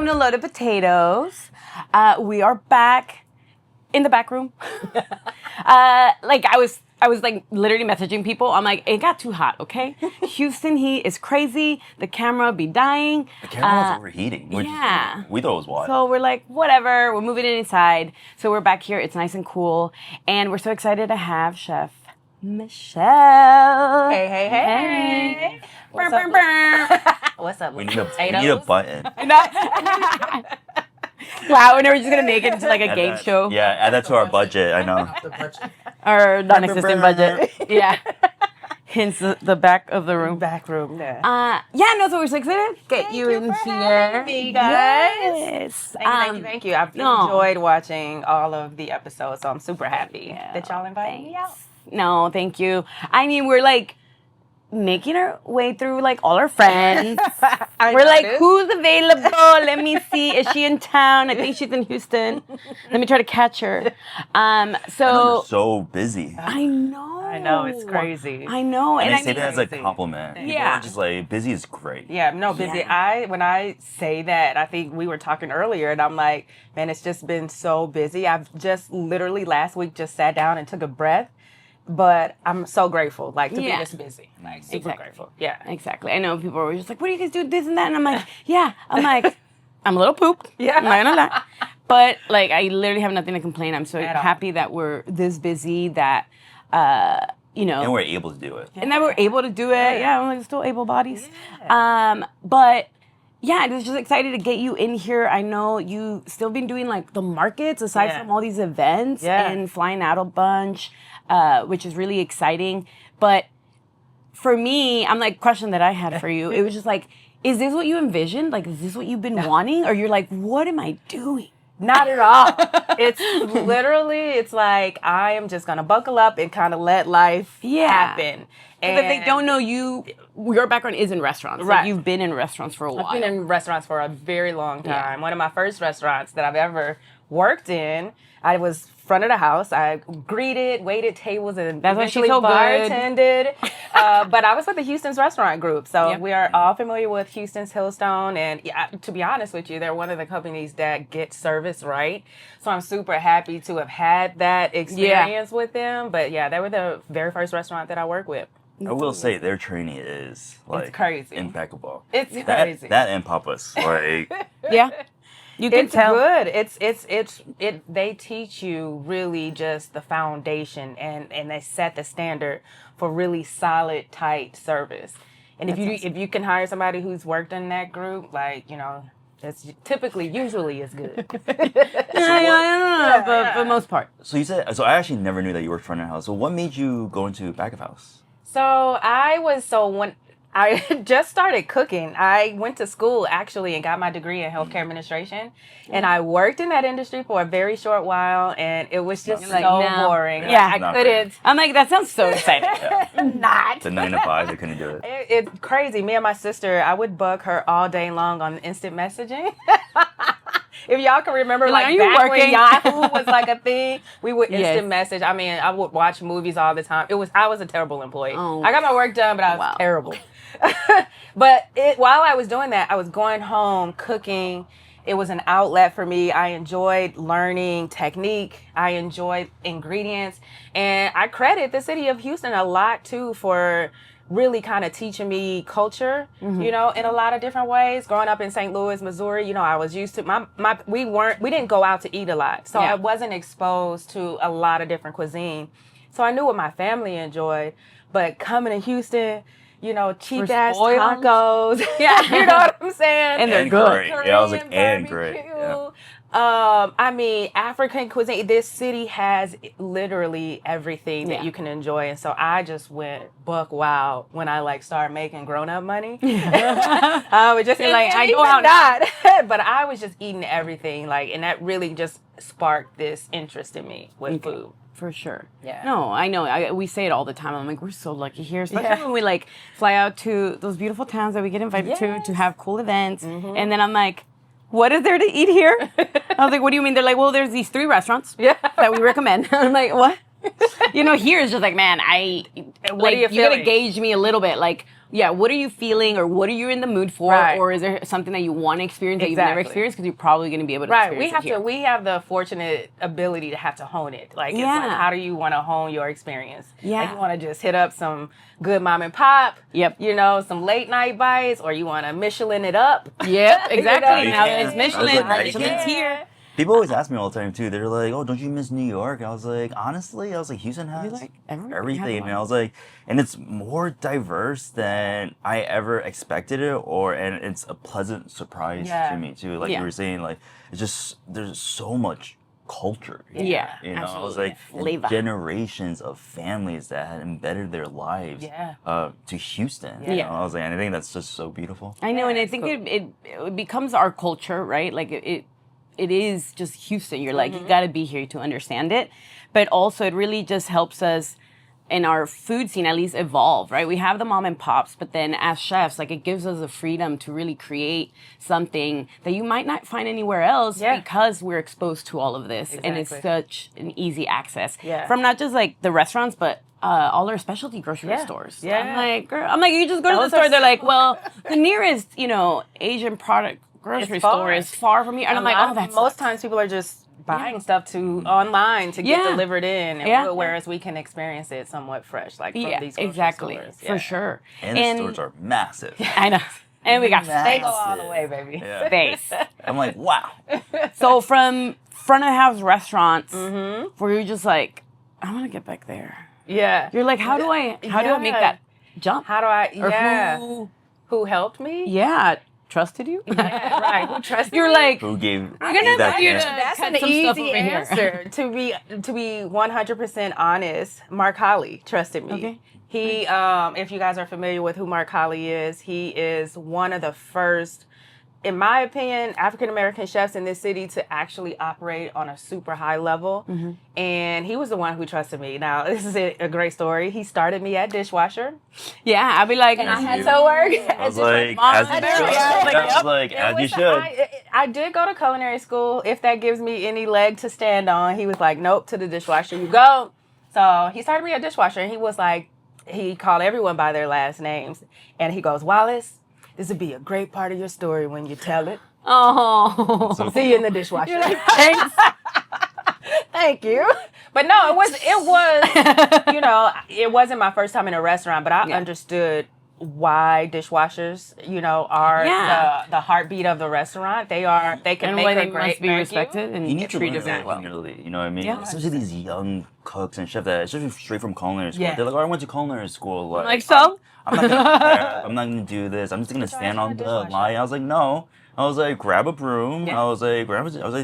welcome to Loaded Potatoes. We are back in the back room. I was like literally messaging people. I'm like, it got too hot, okay? Houston heat is crazy. The camera be dying. The camera was overheating. We thought it was wild. So we're like, whatever. We're moving it inside. So we're back here. It's nice and cool. And we're so excited to have Chef Michelle. Hey. What's up? What's up? We need a button. Wow, and we're just going to make it into like a game show. Yeah, add that to our budget. I know. Our non-existent budget. Yeah. Hence the back of the room. Back room, yeah. So we're so excited to get you in here. Me, guys. Yes. Thank you. I've enjoyed watching all of the episodes, so I'm super happy that y'all invited me out. No, thank you. I mean, we're like making our way through like all our friends. We're like, who's available? Let me see. Is she in town? I think she's in Houston. Let me try to catch her. You're so busy. I know. It's crazy. I know. And they say that as a compliment. People are just like, busy is great. Yeah, no, busy. Yeah. When I say that, I think we were talking earlier, and I'm like, man, it's just been so busy. I've just literally last week just sat down and took a breath. But I'm so grateful, to be this busy. Like, super grateful. Yeah. Exactly. I know people were just like, what do you guys do, this and that? And I'm like, I'm a little pooped. Yeah. I'm not gonna lie. But, like, I literally have nothing to complain. I'm so happy that we're this busy that, And we're able to do it. And that we're able to do it. Yeah, I'm like, still able bodies. Yeah. I was just excited to get you in here. I know you still been doing, like, the markets aside from all these events and flying out a bunch. Which is really exciting. But for me, I'm like, question that I had for you, it was just like, is this what you envisioned? Like, is this what you've been wanting? Or you're like, what am I doing? Not at all. It's literally, it's like, I am just going to buckle up and kind of let life happen. And if they don't know you, your background is in restaurants. Right. Like, you've been in restaurants for a while. I've been in restaurants for a very long time. Yeah. One of my first restaurants that I've ever worked in, I was front of the house. I greeted, waited tables, and eventually bartended. But I was with the Houston's Restaurant Group. So we are all familiar with Houston's Hillstone. And to be honest with you, they're one of the companies that get service right. So I'm super happy to have had that experience with them. But they were the very first restaurant that I worked with. I will say their training is like it's crazy. Impeccable. It's crazy. That and Papa's. Like You can tell. Good. They teach you really just the foundation and they set the standard for really solid, tight service. And if you can hire somebody who's worked in that group, that's usually is good. I don't know, but for the most part. So you said, I actually never knew that you worked front of house. So what made you go into back of house? When I just started cooking. I went to school, actually, and got my degree in healthcare administration. And I worked in that industry for a very short while, and it was just boring. Yeah, I couldn't. I'm like, that sounds so exciting. Not. The 9 to 5, I couldn't do it. It's crazy. Me and my sister, I would bug her all day long on instant messaging. If y'all can remember, back when Yahoo was like a thing, we would instant message. I mean, I would watch movies all the time. I was a terrible employee. I got my work done, but I was terrible. But while I was doing that, I was going home, cooking. It was an outlet for me. I enjoyed learning technique. I enjoyed ingredients. And I credit the city of Houston a lot, too, for really kind of teaching me culture, in a lot of different ways. Growing up in St. Louis, Missouri, I was used to we didn't go out to eat a lot. So I wasn't exposed to a lot of different cuisine. So I knew what my family enjoyed. But coming to Houston, cheap ass tacos. Yeah, you know what I'm saying? And they're good. Great. I was like, and great. African cuisine. This city has literally everything that you can enjoy, and so I just went buck wild when I started making grown up money. I would just I go out not, but I was just eating everything, and that really just sparked this interest in me with food. For sure. Yeah. No, I know. We say it all the time. I'm like, we're so lucky here, especially when we fly out to those beautiful towns that we get invited to have cool events. Mm-hmm. And then I'm like, what is there to eat here? I was like, what do you mean? They're like, well, there's these 3 restaurants that we recommend. I'm like, what? Here it's just like, man, you gotta gauge me a little bit. Like, yeah, what are you feeling, or what are you in the mood for, or is there something that you want to experience that you've never experienced? Because you're probably going to be able to experience it. We have the fortunate ability to have to hone it. Like, it's like, how do you want to hone your experience? Yeah. Like, you want to just hit up some good mom and pop, yep, some late night bites, or you want to Michelin it up. Yep, exactly. Now it's Michelin. Michelin's here. People always ask me all the time too. They're like, "Oh, don't you miss New York?" I was like, honestly, Houston has everything, and I was like, and it's more diverse than I ever expected it, and it's a pleasant surprise to me too. Like you were saying, like it's just there's so much culture. Yeah, absolutely. I was like, generations of families that had embedded their lives to Houston. I was like, and I think that's just so beautiful. I know, and I think it becomes our culture, right? Like it is just Houston. You're like, you got to be here to understand it. But also, it really just helps us in our food scene at least evolve, right? We have the mom and pops, but then as chefs, like it gives us the freedom to really create something that you might not find anywhere else because we're exposed to all of this. And it's such an easy access from not just like the restaurants, but all our specialty grocery stores. Yeah. I'm like, you just go to the store. They're like, well, the nearest, Asian product grocery store is far from here. And I'm like, oh, that's most times people are just buying stuff online to get delivered in, whereas we can experience it somewhat fresh, like from these grocery stores. For sure. And the stores are massive. I know. And we got they go all the way, baby. Space. I'm like, wow. So from front of house restaurants, where you're just like, I want to get back there. Yeah. You're like, how do I make that jump? How do I? Who helped me? Yeah. Trusted you? Yeah, right. Who trusted You're me? like, who gave that's an easy answer. To be 100% honest, Mark Holly trusted me. Okay. He, if you guys are familiar with who Mark Holly is, he is one of the first, in my opinion, African-American chefs in this city to actually operate on a super high level. And he was the one who trusted me. Now, this is a great story. He started me at dishwasher. Yeah, I'd be like, and I had to work. I was like, as you should. I did go to culinary school. If that gives me any leg to stand on, he was like, nope, to the dishwasher you go. So he started me at dishwasher, and he was like, he called everyone by their last names. And he goes, Wallace, this would be a great part of your story when you tell it. Oh. So see you in the dishwasher. You're like, thanks. Thank you. But no, it was, it wasn't my first time in a restaurant, but I understood why dishwashers, are the heartbeat of the restaurant. They can make a great be respected and you need to treated learn well. You know what I mean? Yeah. Especially these young cooks and chefs that especially straight from culinary school. They're like, I went to culinary school. Like so? I'm not gonna prep. I'm not gonna do this. I'm just gonna stand on the line. I was like, no. I was like, grab a broom. I was like,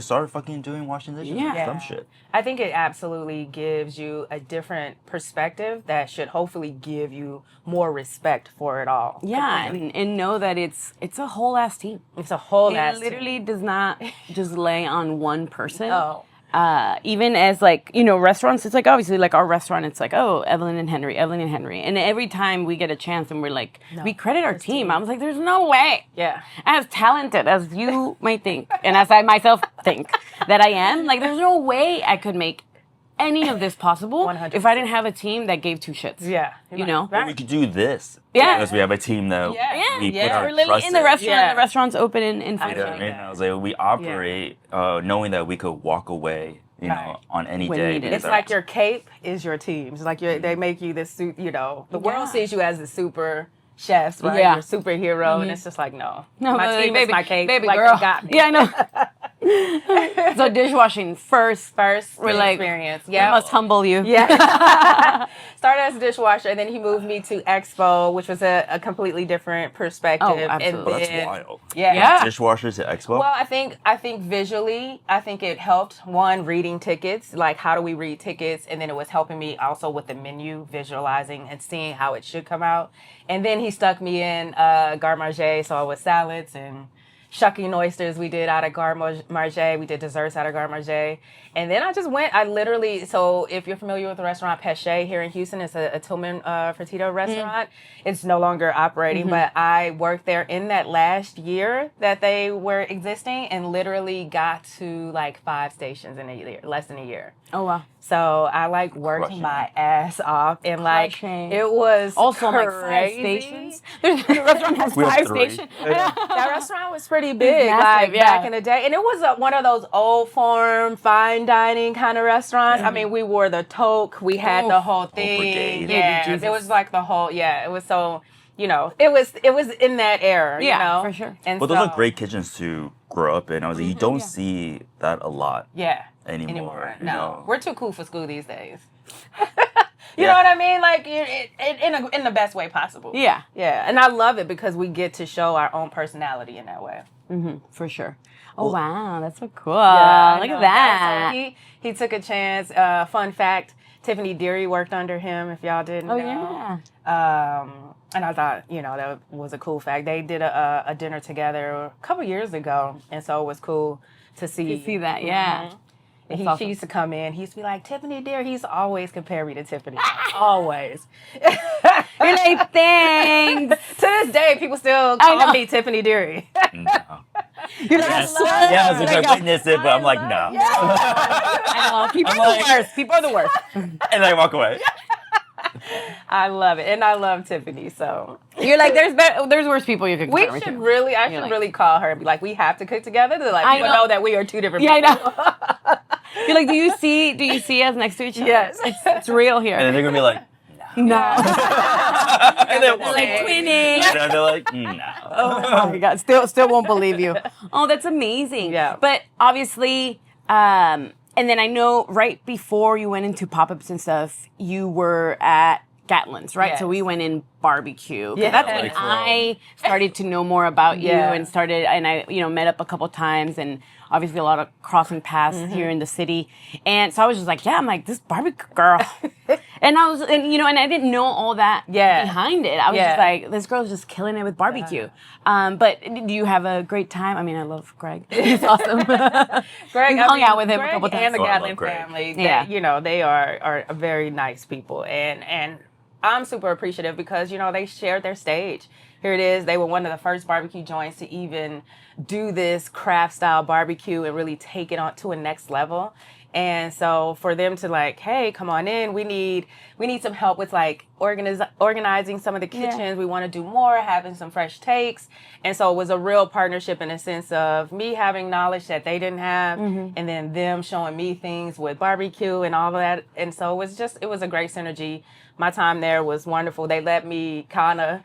start fucking washing dishes. Dumb shit. I think it absolutely gives you a different perspective that should hopefully give you more respect for it all. Yeah, and know that it's a whole ass team. It's a whole ass team. It literally does not just lay on one person. Oh. Even as restaurants, it's like obviously like our restaurant, it's like, oh, Evelyn and Henry. And every time we get a chance and we're like, we credit our team. I was like, there's no way. Yeah. As talented as you might think, and as I myself think that I am, like there's no way I could make any of this possible 100%. If I didn't have a team that gave two shits. Yeah. Well, we could do this. Yeah. Because we have a team that we put our we're literally trust in the restaurant. Yeah. The restaurant's open in I was like, we operate knowing that we could walk away, on any When day. needed. It's like your cape is your team. It's like they make you this, the world sees you as the super chefs, right? Yeah. You're a superhero, and it's just like, no my team baby, is my cape. baby like, girl. you got me. Yeah, I know. So dishwashing first We're like, experience. We must humble you. Yeah. Started as a dishwasher, and then he moved me to Expo, which was a completely different perspective. Oh, absolutely. That's wild. Yeah. Dishwashers to Expo? Well, I think visually, it helped. One, reading tickets, like how do we read tickets, and then it was helping me also with the menu, visualizing and seeing how it should come out. And then he stuck me in garde manger, so it was salads and shucking oysters we did out of Garde Manger. We did desserts out of Garde Manger. And then I literally, so if you're familiar with the restaurant Peche here in Houston, it's a Tillman Fertitta restaurant. It's no longer operating, but I worked there in that last year that they were existing and literally got to like 5 stations in a year, less than a year. Oh, wow. So I like worked my ass off and like it was also crazy. like 5 stations. The restaurant has 5 stations. That restaurant was pretty big, massive, like back in the day, and it was one of those old form fine dining kind of restaurants. I mean, we wore the toque, we had the whole thing. It was like the whole. It was so. You know, it was in that era. You know, for sure. And those are great kitchens to grow up in. I was like, you don't see that a lot. Anymore. No, we're too cool for school these days. You know what I mean? Like in the best way possible. Yeah. And I love it because we get to show our own personality in that way. For sure. Oh wow, that's so cool. Look at that. So he took a chance. Fun fact: Tiffany Deary worked under him. If y'all didn't know. And I thought, that was a cool fact. They did a dinner together a couple years ago, and so it was cool to see that. Yeah. And she used to come in. He used to be like, Tiffany, dear. He's always compared me to Tiffany. Always. You're like, thanks. To this day, people still call me Tiffany Deary. No. You're like, I was going to witness it, but I'm like, no. I know. People are the worst. People are the worst. And I walk away. I love it. And I love Tiffany, so. You're like, there's worse people you could compare I should really call her and be like, we have to cook together to let people know that we are 2 different people. Yeah, I know. You're like, do you see us next to each other? Yes. It's real here. And then they're going to be like, no. And they're like twinning. And they're like, no. Oh my God. Still won't believe you. Oh, that's amazing. Yeah. But obviously, and then I know right before you went into pop-ups and stuff, you were at Gatlin's, right? Yes. So we went in barbecue. Yeah. That's when I started to know more about you and I met up a couple times and obviously a lot of crossing paths here in the city. And so I was just like, I'm like, this barbecue girl. and I didn't know all that behind it. I was just like, this girl's just killing it with barbecue. But do you have a great time? I mean, I love Greg. He's awesome. Greg, hung out with him a couple times. And the Gatlin family, they are very nice people. And I'm super appreciative because, they shared their stage. Here it is. They were one of the first barbecue joints to even do this craft style barbecue and really take it on to a next level. And so for them to like, hey, come on in. We need some help with like organizing some of the kitchens. We want to do more, having some fresh takes. And so it was a real partnership in a sense of me having knowledge that they didn't have and then them showing me things with barbecue and all of that. And so it was a great synergy. My time there was wonderful. They let me kind of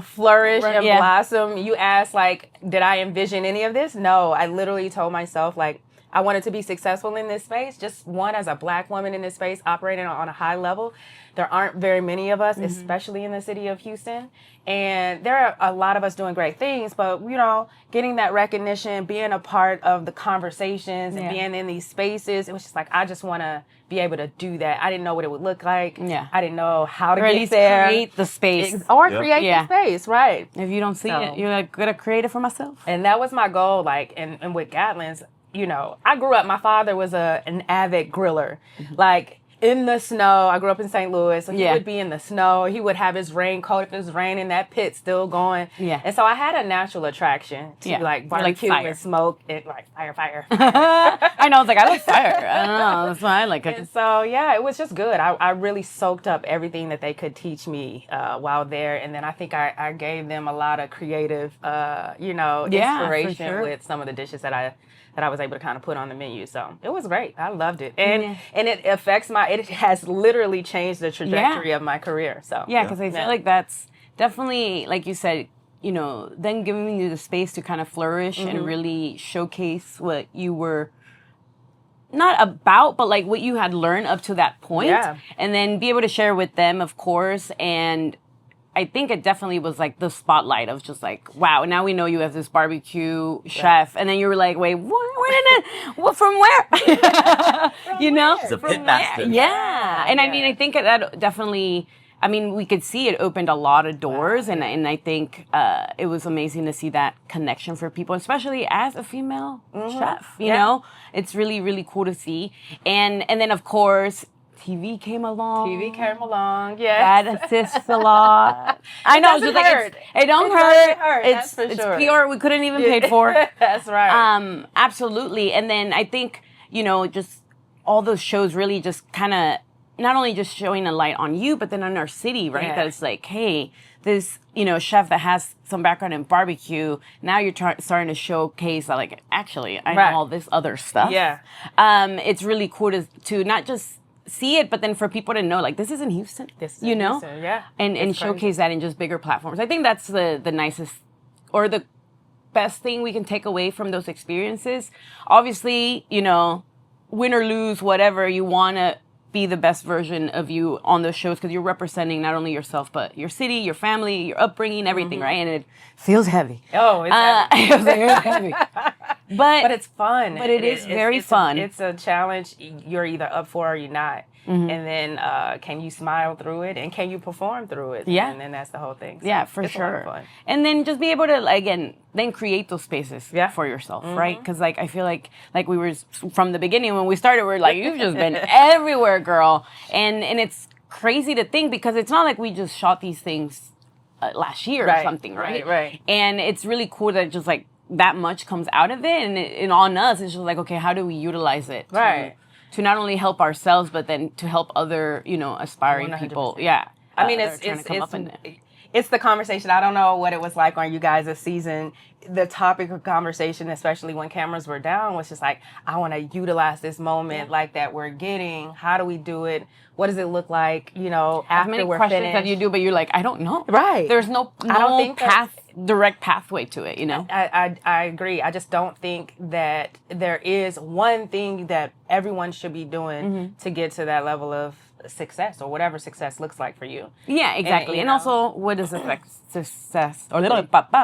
flourish and blossom. You asked, like, did I envision any of this? No, I literally told myself, like, I wanted to be successful in this space. Just one, as a Black woman in this space, operating on a high level. There aren't very many of us, especially in the city of Houston. And there are a lot of us doing great things, but, getting that recognition, being a part of the conversations and being in these spaces, it was just like, I just want to be able to do that. I didn't know what it would look like. Yeah. I didn't know how to get there. Create the space. Create the space, right. If you don't see it, you're like, going to create it for myself. And that was my goal, like, and with Gatlin's, I grew up, my father was an avid griller. Like, in the snow, I grew up in St. Louis, so he would be in the snow. He would have his raincoat if it was raining, that pit still going. Yeah. And so I had a natural attraction to like barbecue and smoke. Like fire. I know, it's like, I like fire. I don't know, that's why I like it. And so, it was just good. I really soaked up everything that they could teach me while there. And then I think I gave them a lot of creative, inspiration with some of the dishes that I was able to kind of put on the menu. So it was great. I loved it. And it affects it has literally changed the trajectory of my career. So because I feel like that's definitely, like you said, then giving you the space to kind of flourish and really showcase what you were not about, but like what you had learned up to that point. Yeah. And then be able to share with them, of course, and I think it definitely was like the spotlight of just like, wow, now we know you as this barbecue chef. And then you were like, wait, what from where? It's a pit master. Yeah. And I mean, I think that definitely I mean, we could see it opened a lot of doors, and I think it was amazing to see that connection for people, especially as a female chef. You know, it's really, really cool to see. And then, of course, TV came along. Yeah, that assists a lot. I know, doesn't hurt. It don't hurt. It's PR we couldn't even pay for. That's right. Absolutely. And then I think, you know, just all those shows really just kind of not only just showing a light on you, but then on our city, right? That it's like, hey, this, you know, chef that has some background in barbecue, now you're starting to showcase that, like, actually, I know all this other stuff. Yeah. It's really cool to not just see it, but then for people to know, like, this is in Houston, you know? Houston, yeah. And showcase that in just bigger platforms. I think that's the nicest or the best thing we can take away from those experiences. Obviously, you know, win or lose, whatever, you want to be the best version of you on those shows because you're representing not only yourself, but your city, your family, your upbringing, everything, right? And it feels heavy. Oh, it's heavy. It was like, heavy. But it's fun. But it's very fun. It's a challenge you're either up for or you're not. And then can you smile through it and can you perform through it? Yeah. And then that's the whole thing. So yeah, for it's sure. A lot of fun. And then just be able to, again, then create those spaces for yourself, right? Because, like, I feel like we were, from the beginning when we started, we're like, you've just been everywhere, girl. And it's crazy to think because it's not like we just shot these things last year or something, right? Right. And it's really cool that just, like, that much comes out of it. And on us, it's just like, okay, how do we utilize it? To not only help ourselves, but then to help other, you know, aspiring 100%. People. Yeah. I mean, it's the conversation. I don't know what it was like on you guys' season. The topic of conversation, especially when cameras were down, was just like, I want to utilize this moment like that we're getting. How do we do it? What does it look like, you know, after many we're questions finished? that you do, but you're like, I don't know. Right. There's no I don't think direct pathway to it, you know? I agree. I just don't think that there is one thing that everyone should be doing to get to that level of success or whatever success looks like for you. Yeah, exactly. And also, what does success, or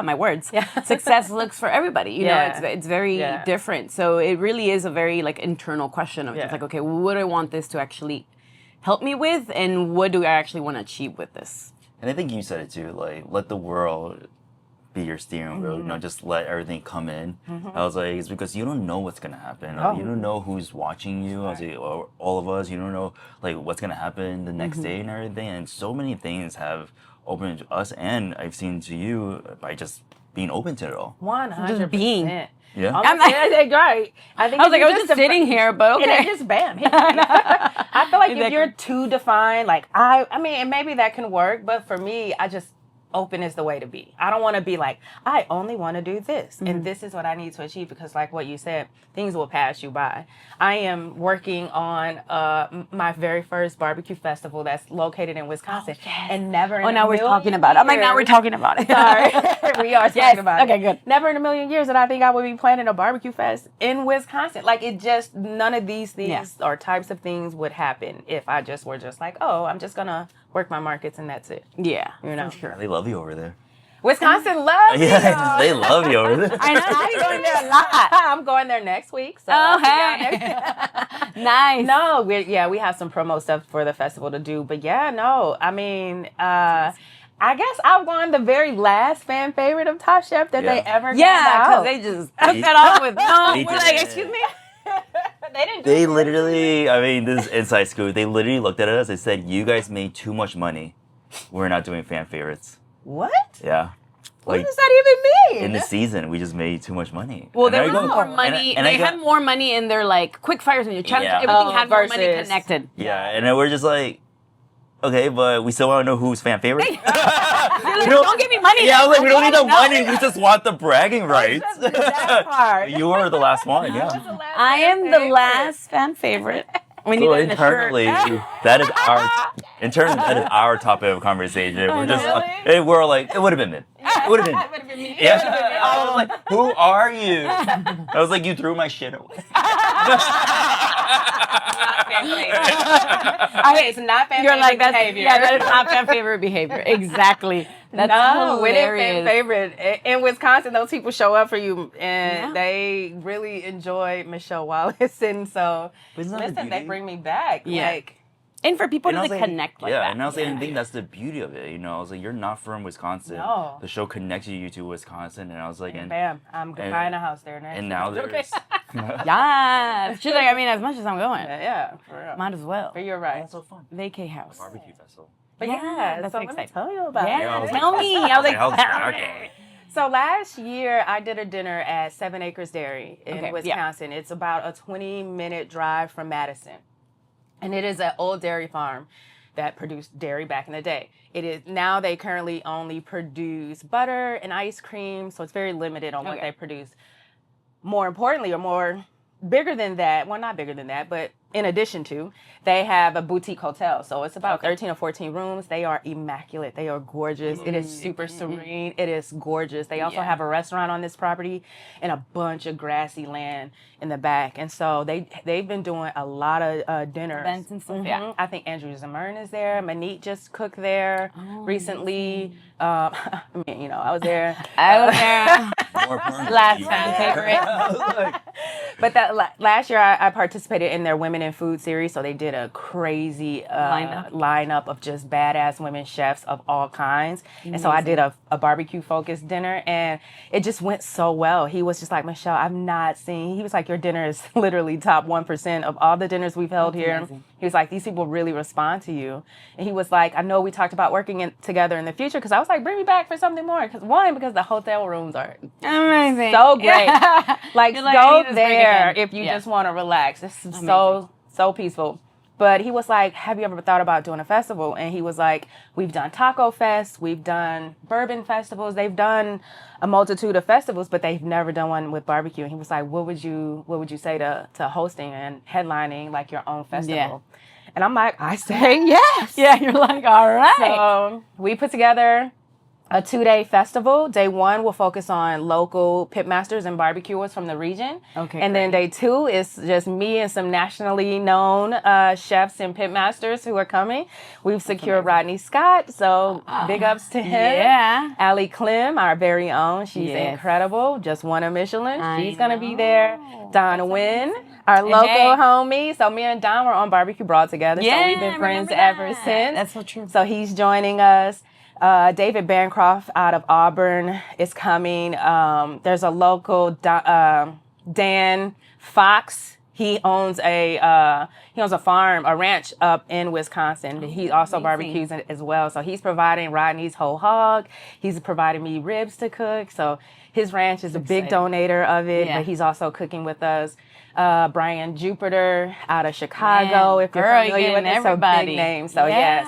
my words, success looks for everybody. You know, it's very different. So it really is a very, like, internal question of just like, okay, what do I want this to actually help me with, and what do I actually want to achieve with this? And I think you said it too, like, let the world be your steering wheel, you know, just let everything come in. I was like, it's because you don't know what's going to happen. Like, you don't know who's watching you. I was like, all of us, you don't know, like, what's going to happen the next day and everything. And so many things have opened to us, and I've seen to you by just being open to it all. 100%. Just being. Yeah. I'm like, great. I was like, I was just sitting here, but okay. And just bam. I feel like if you're too defined, like, I mean, and maybe that can work, but for me, I just, open is the way to be. I don't want to be like, I only want to do this, and this is what I need to achieve, because like what you said, things will pass you by. I am working on my very first barbecue festival that's located in Wisconsin, and never in now we're talking about it. I'm like, now we're talking about it. Sorry. We are talking about it. Okay, good. Never in a million years that I think I would be planning a barbecue fest in Wisconsin. Like, it just, none of these things or types of things would happen if I just were just like, oh, I'm just gonna work my markets and that's it. Yeah, you know, sure. They love you over there. Wisconsin loves you. Yeah, they love you over there. I know. I'm going there a lot. I'm going there next week. So hey. Nice. No, we have some promo stuff for the festival to do, but I mean, I guess I won the very last fan favorite of Top Chef that they ever got out. Because they just took that off with we're like, excuse me. They literally, I mean, this is inside scoop. They literally looked at us and said, you guys made too much money. We're not doing fan favorites. What? Yeah. What does that even mean? In the season, we just made too much money. Well, there was more money. They had more money in their, like, quick fires when you're trying to, everything had more money connected. Yeah, and then we're just like, okay, but we still want to know who's fan favorite. Don't give me money. Yeah, I was like, we don't need the money. We just want the bragging rights. That part. You were the last one, yeah. I am the last fan favorite. We need internally, that is our topic of conversation. We're just we're like, it would have been me. It would have been me. Yeah. I was like, who are you? I was like, you threw my shit away. It's not fan favorite behavior. Yeah, that is not fan favorite behavior. Exactly. That's hilarious. Fan favorite. In Wisconsin, those people show up for you, and they really enjoy Michelle Wallace, and so listen, they bring me back. Yeah. Like, And for people to connect like that. And I was like, I think that's the beauty of it. You know, I was like, you're not from Wisconsin. No. The show connects you to Wisconsin. And I was like, and bam, I'm buying a house there next. And now there's... Yeah. She's like, I mean, as much as I'm going. Yeah, for real. Might as well. But you're right. That's so fun. Vacay house. Barbecue festival. But that's so let me tell you about it. Tell me. I was like, okay. So last year, I did a dinner at 7 Acres Dairy in Wisconsin. It's about a 20-minute drive from Madison. And it is an old dairy farm that produced dairy back in the day. It is now they currently only produce butter and ice cream, so it's very limited on what they produce. More importantly, or more bigger than that, well, not bigger than that, but in addition to, they have a boutique hotel. So it's about 13 or 14 rooms. They are immaculate. They are gorgeous. It is super serene. It is gorgeous. They also have a restaurant on this property and a bunch of grassy land in the back. And so they've been doing a lot of dinners. Events and stuff. I think Andrew Zimmern is there. Manit just cooked there recently. I mean, you know, I was there. Last time favorite. But that last year I participated in their Women in Food series, so they did a crazy lineup of just badass women chefs of all kinds. And so I did a barbecue focused dinner, and it just went so well. He was just like, Michelle, I've not seen. He was like, your dinner is literally top 1% of all the dinners we've held here. Amazing. He was like, these people really respond to you. And he was like, I know we talked about working together in the future, because I was like, bring me back for something more. Because the hotel rooms are amazing, so great. Like go there if you just want to relax. It's so peaceful. But he was like, have you ever thought about doing a festival? And he was like, we've done Taco Fest, we've done bourbon festivals, they've done a multitude of festivals, but they've never done one with barbecue. And he was like, what would you say to hosting and headlining like your own festival? Yeah. And I'm like, I say yes. Yeah, you're like, all right. So we put together a 2-day festival. Day 1 will focus on local pitmasters and barbecuers from the region. Okay. And then day 2 is just me and some nationally known chefs and pitmasters who are coming. We've secured Rodney Scott, so big ups to him. Yeah. Allie Clem, our very own. She's incredible. Just won a Michelin. She's going to be there. Don Wynn, our local homie. So me and Don were on Barbecue Brawl together. Yeah, so we've been friends ever since. That's so true. So he's joining us. David Bancroft out of Auburn is coming. There's a local Dan Fox. He owns a farm, a ranch up in Wisconsin. He also barbecues as well. So he's providing Rodney's whole hog. He's providing me ribs to cook. So his ranch is a big donator of it, but he's also cooking with us. Brian Jupiter out of Chicago. If you're familiar with it, so big name. So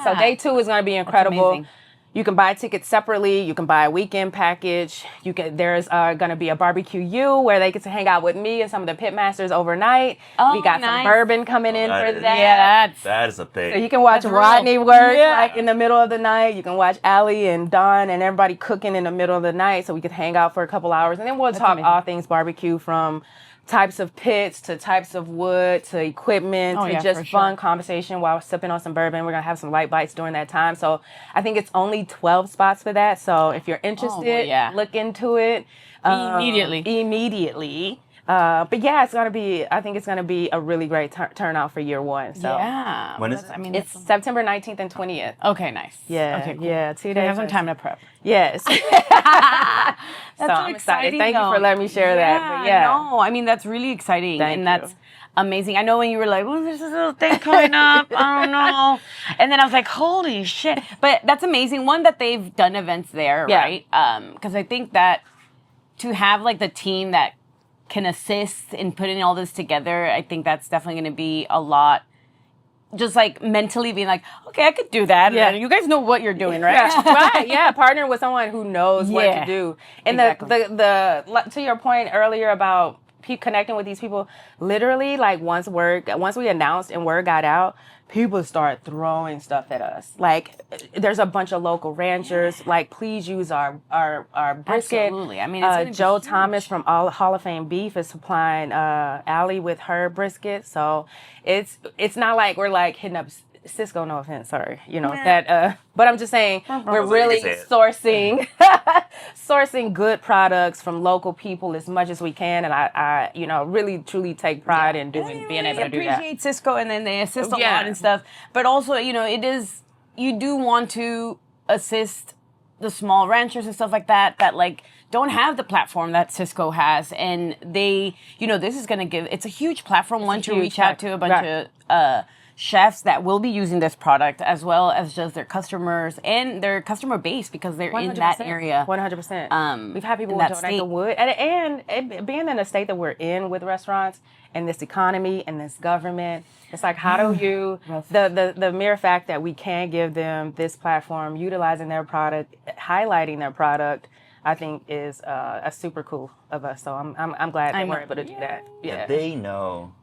so day 2 is going to be incredible. You can buy tickets separately. You can buy a weekend package. There's going to be a barbecue U where they get to hang out with me and some of the pitmasters overnight. We got some bourbon coming in for that. Yeah, that is a thing. So you can watch Rodney work like in the middle of the night. You can watch Allie and Don and everybody cooking in the middle of the night, so we could hang out for a couple hours, and then we'll talk all things barbecue, from types of pits to types of wood to equipment to just fun conversation while sipping on some bourbon. We're going to have some light bites during that time. So I think it's only 12 spots for that. So if you're interested, look into it. Immediately. But yeah, I think it's going to be a really great turnout for year 1. So yeah. When is it? It's September 19th and 20th. Okay, nice. Yeah. Okay, cool. Yeah, 2 days. We have some time to prep. Yes. So I'm excited. Thank you for letting me share that. But no, I mean, that's really exciting. That's amazing. I know when you were like, well, there's this little thing coming up. I don't know. And then I was like, holy shit. But that's amazing. One, that they've done events there, right? Because I think that to have like the team that can assist in putting all this together, I think that's definitely going to be a lot. Just like mentally being like, okay, I could do that. Yeah. You guys know what you're doing, right? Right. Yeah. Partner with someone who knows what to do. And the to your point earlier about connecting with these people, literally, like once we announced and word got out, people start throwing stuff at us. Like, there's a bunch of local ranchers. Like, please use our brisket. Absolutely. I mean, it's Joe Thomas from Hall of Fame Beef is supplying Allie with her brisket. So it's not like we're like hitting up Cisco, no offense, sorry. But I'm just saying we're really sourcing sourcing good products from local people as much as we can. And I really truly take pride in being able to do that. Appreciate Cisco, and then they assist a lot and stuff. But also, you do want to assist the small ranchers and stuff like that like don't have the platform that Cisco has, and they, this is going to it's a huge platform once you reach out to a bunch of chefs that will be using this product, as well as just their customers and their customer base, because they're 100%. In that area. 100%. We've had people donate the wood, and being in the state that we're in with restaurants and this economy and this government, it's like, how do you, the mere fact that we can give them this platform, utilizing their product, highlighting their product, I think is a super cool of us. So I'm glad that we're able to do that. Yeah, they know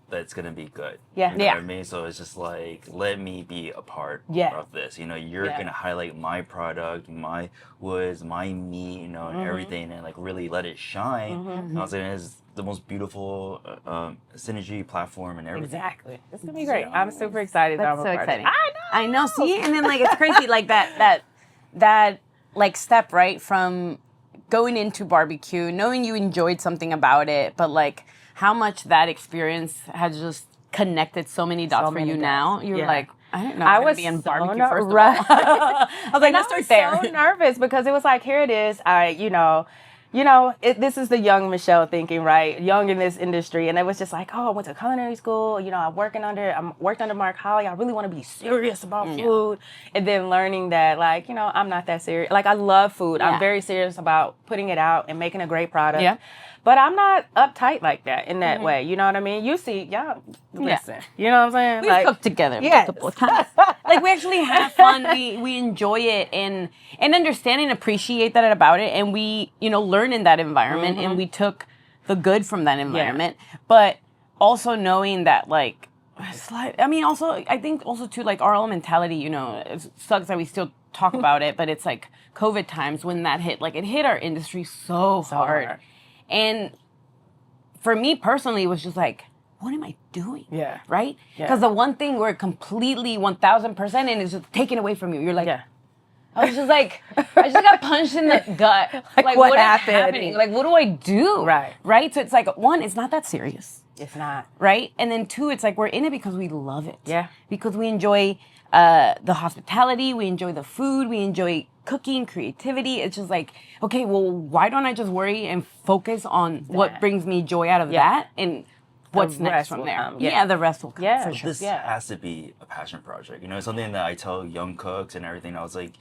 that it's gonna be good. Yeah. You know what I mean? So it's just like, let me be a part of this. You're gonna highlight my product, my woods, my meat, and everything, and like really let it shine. And I was saying, it's the most beautiful synergy platform and everything. Exactly. It's gonna be great. I'm super excited. That's so exciting. I know. See, and then like it's crazy, like that like step right from going into barbecue, knowing you enjoyed something about it, but like how much that experience has just connected so many dots for you now. You're like, I don't know. I was be in barbecue first of all. I was like, let's start there. I was so nervous because it was like, here it is. This is the young Michelle thinking, right? Young in this industry. And it was just like, I went to culinary school. I worked under Mark Holly. I really want to be serious about food. And then learning that, like, I'm not that serious. Like, I love food. I'm very serious about putting it out and making a great product. Yeah. But I'm not uptight like that in that way. You know what I mean? You see, y'all, listen. You know what I'm saying? We've cooked together multiple times. Like, we actually have fun. We enjoy it and understand and appreciate that about it. And we, learn in that environment, and we took the good from that environment. Yeah. But also knowing that, like, I think also too, like, our own mentality, it sucks that we still talk about it, but it's like COVID times when that hit, like, it hit our industry so hard. And for me personally, it was just like, what am I doing? Yeah. Right? Because the one thing we're completely 1,000% in is just taken away from you. You're like, I was just like, I just got punched in the gut. Like what happened? Like, what do I do? Right? So it's like, one, it's not that serious. It's not. Right? And then two, it's like, we're in it because we love it. Yeah. Because we enjoy the hospitality, we enjoy the food, we enjoy cooking, creativity. It's just like, okay, well, why don't I just worry and focus on what brings me joy out of that, and what's next from there? The rest will come. For sure. This has to be a passion project. It's something that I tell young cooks and everything. I was like,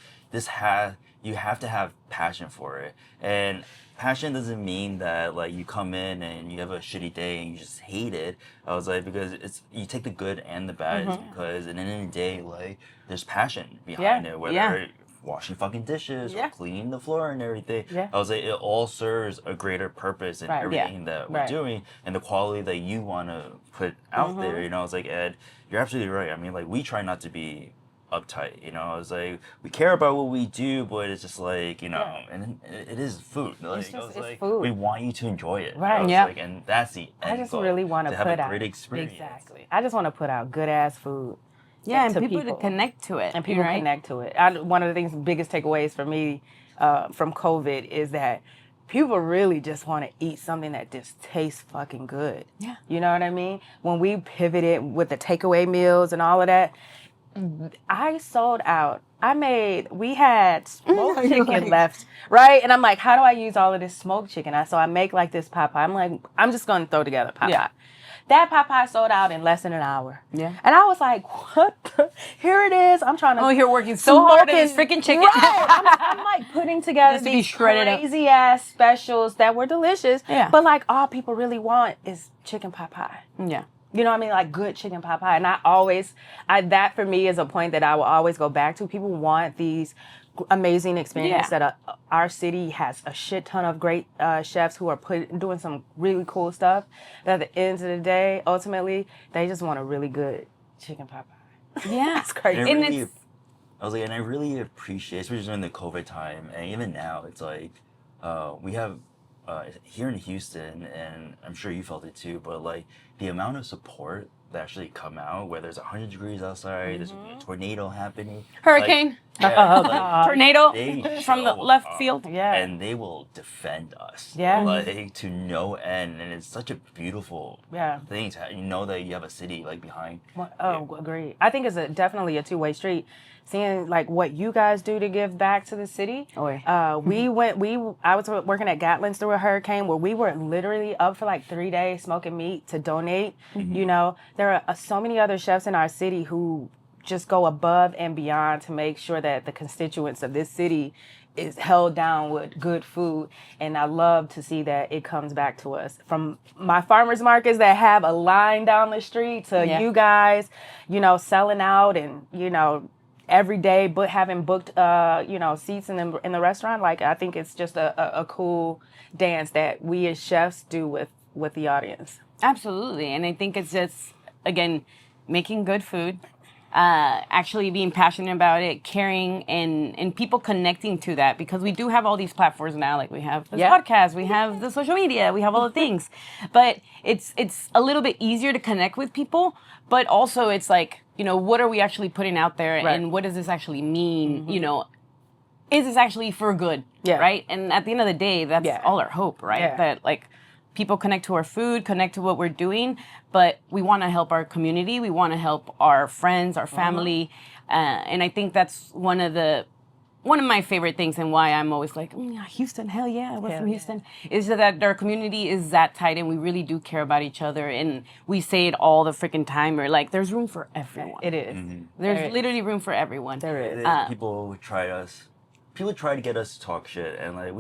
you have to have passion for it. And passion doesn't mean that like you come in and you have a shitty day and you just hate it. I was like, because you take the good and the bad, because at the end of the day, like, there's passion behind it, whether washing fucking dishes or cleaning the floor and everything. I was like, it all serves a greater purpose in everything that we're doing, and the quality that you want to put out there. I was like, Ed, you're absolutely right. I mean, like, we try not to be uptight. I was like, we care about what we do, but it's just like, and it is food. Like, it's food. We want you to enjoy it. Right. Like, and that's the end I just really want to have put a great experience. Exactly. I just want to put out good ass food. Yeah, and people to connect to it. And people connect to it. One of the biggest takeaways for me from COVID is that people really just want to eat something that just tastes fucking good. Yeah. You know what I mean? When we pivoted with the takeaway meals and all of that, I sold out. We had smoked chicken left, right? And I'm like, how do I use all of this smoked chicken? So I make like this pot pie. I'm like, I'm just going to throw together pot pie. That pot pie sold out in less than an hour. Yeah. And I was like, what? Here it is. I'm trying to. Oh, you're working so hard on this freaking chicken. Right. I'm like putting together these crazy ass specials that were delicious. Yeah. But like all people really want is chicken pot pie. Yeah. You know what I mean? Like good chicken pot pie. And that for me is a point that I will always go back to. People want these amazing experience that our city has a shit ton of great chefs who are doing some really cool stuff. But at the end of the day, ultimately, they just want a really good chicken pot pie. Yeah, it's crazy. And I really appreciate, especially during the COVID time, and even now, it's like we have here in Houston, and I'm sure you felt it too, but like the amount of support that actually come out where there's 100 degrees outside, there's a tornado happening. Hurricane. Tornado from the left field. Yeah. And they will defend us. Yeah. Like to no end. And it's such a beautiful thing to you know that you have a city like behind. Agreed. I think it's definitely a two-way street. Seeing like what you guys do to give back to the city. I was working at Gatlin's through a hurricane where we were literally up for like 3 days smoking meat to donate. You know, there are so many other chefs in our city who just go above and beyond to make sure that the constituents of this city is held down with good food. And I love to see that it comes back to us. From my farmers markets that have a line down the street to you guys, you know, selling out and, you know, every day, but having booked, you know, seats in the restaurant. Like, I think it's just a cool dance that we as chefs do with the audience. Absolutely. And I think it's just, again, making good food, actually being passionate about it, caring, and people connecting to that, because we do have all these platforms now. Like we have this podcast, we have the social media, we have all the things, but it's a little bit easier to connect with people, but also it's like, you know, what are we actually putting out there and what does this actually mean? You know, is this actually for good? Right? And at the end of the day, that's all our hope, right? That like people connect to our food, connect to what we're doing, but we want to help our community. We want to help our friends, our family. And I think that's one of my favorite things, and why I'm always like, Houston, hell yeah, we're from Houston, is that our community is that tight and we really do care about each other. And we say it all the freaking time. We're like, there's room for everyone. It is. There's literally room for everyone. There is. People try to get us to talk shit, and like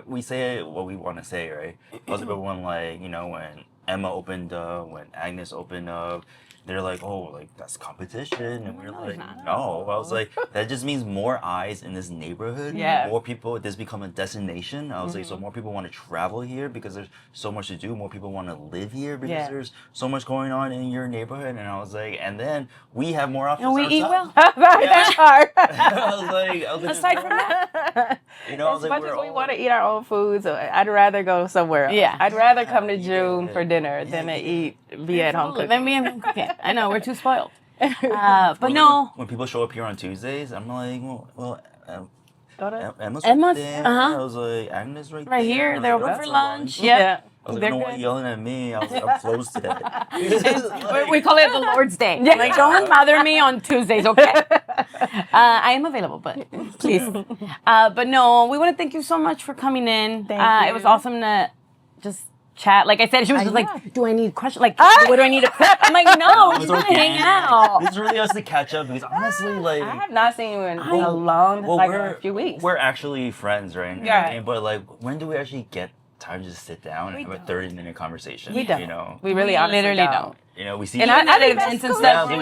we say what we want to say, right? Most people when like, you know, when Emma opened up, when Agnes opened up, they're like, oh, like that's competition, and we're like, no. I was like, that just means more eyes in this neighborhood. More people. This become a destination. I was like, so more people want to travel here because there's so much to do. More people want to live here because there's so much going on in your neighborhood. And I was like, and then we have more options. And we eat well. That's hard. I was like, aside from that, you know, as much as we want to eat our own food, so I'd rather go somewhere else. I'd rather come to June for dinner than to be at home cooking. Than be at home cooking. I know, we're too spoiled. But no. When people show up here on Tuesdays, I'm like, Emma's Emma's there. I was like, Agnes right there. Right here, they're over for lunch. I was like, you know what, yelling at me. I was like, I'm closed today. We call it the Lord's Day. Like, don't bother me on Tuesdays, okay? I am available, but please. But no, we want to thank you so much for coming in. Thank you. It was awesome to just chat. Like I said, she was just like, do I need questions? Like, what do I need to prep? I'm like, no, just want to hang out. It's really us to catch up because honestly, like, I have not seen you in a long, a few weeks. We're actually friends, right? Yeah. But like, when do we actually get time to just sit down and have a 30-minute conversation? We don't. You know, we really honestly literally don't. You know, we see and I events and stuff. We're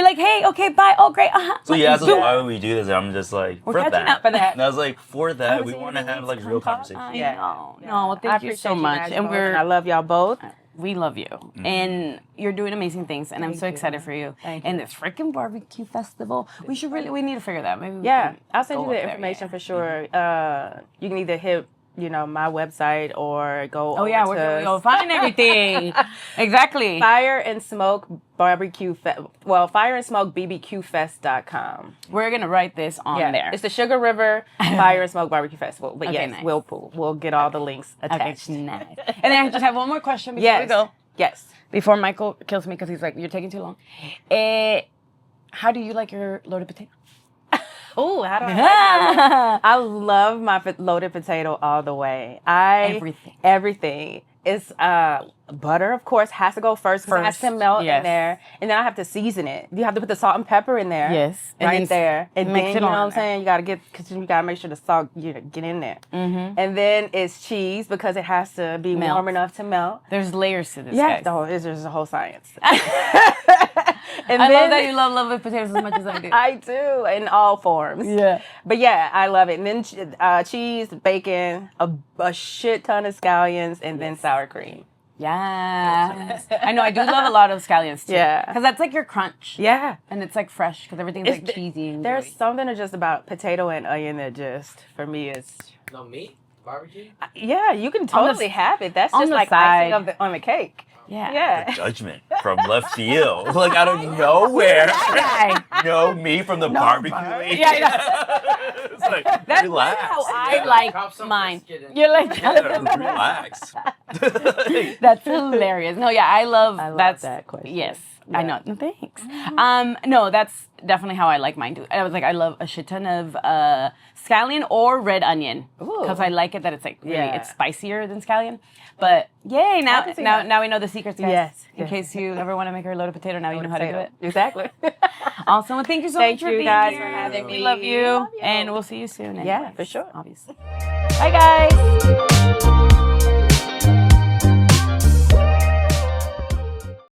like, hey, okay, bye. Oh, great. So you asked us why would we do this, and I'm just like, we're catching up for that. And I was like, for that, we want to have like real conversations. No, well, thank you so much, and I love y'all both. We love you, and you're doing amazing things, and I'm so excited for you. And this freaking barbecue festival, we need to figure that. Maybe I'll send you the information for sure. You can either hit my website or go over where can we go find everything? Exactly. Fire and Smoke BBQfest.com. We're going to write this on there. It's the Sugar River Fire and Smoke Barbecue Festival. But nice. we'll get all the links attached. Okay, nice. And then I just have one more question before we go. Yes. Before Michael kills me because he's like, you're taking too long. How do you like your loaded potato? Oh, how do I? I love my loaded potato all the way. Everything. It's butter, of course, has to go first. It has to melt in there, and then I have to season it. You have to put the salt and pepper in there. Yes, right there, and mix then it you know what I'm saying. You gotta get make sure the salt get in there. Mm-hmm. And then it's cheese because it has to be warm enough to melt. There's layers to this. Yeah, there's a whole science. And I love that you love lovely potatoes as much as I do. I do, in all forms. Yeah. But yeah, I love it. And then cheese, bacon, a shit ton of scallions, and then sour cream. Yeah. I know, I do love a lot of scallions too. Yeah. Because that's like your crunch. Yeah. And it's like fresh because everything's like cheesy. And there's something just about potato and onion that just, for me, is... No meat? Barbecue? Yeah, you can totally have it. That's just like icing on the cake. The judgment from left field, like out of nowhere. No, me from the barbecue. It's like, that's relax. how I like mine. You're like, relax. That's hilarious. No, I love that question. Yes. Yeah. I know. No, thanks. No, that's definitely how I like mine too. I was like, I love a shit ton of scallion or red onion because I like it that it's like really it's spicier than scallion. But yay! Now we know the secrets, guys. Yes. In case you ever want to make her a loaded potato, now you know how to do it. Exactly. Awesome. Well, thank you so much for being guys here. for having me. We love you, and we'll see you soon. Yeah, for sure. Obviously. Bye, guys.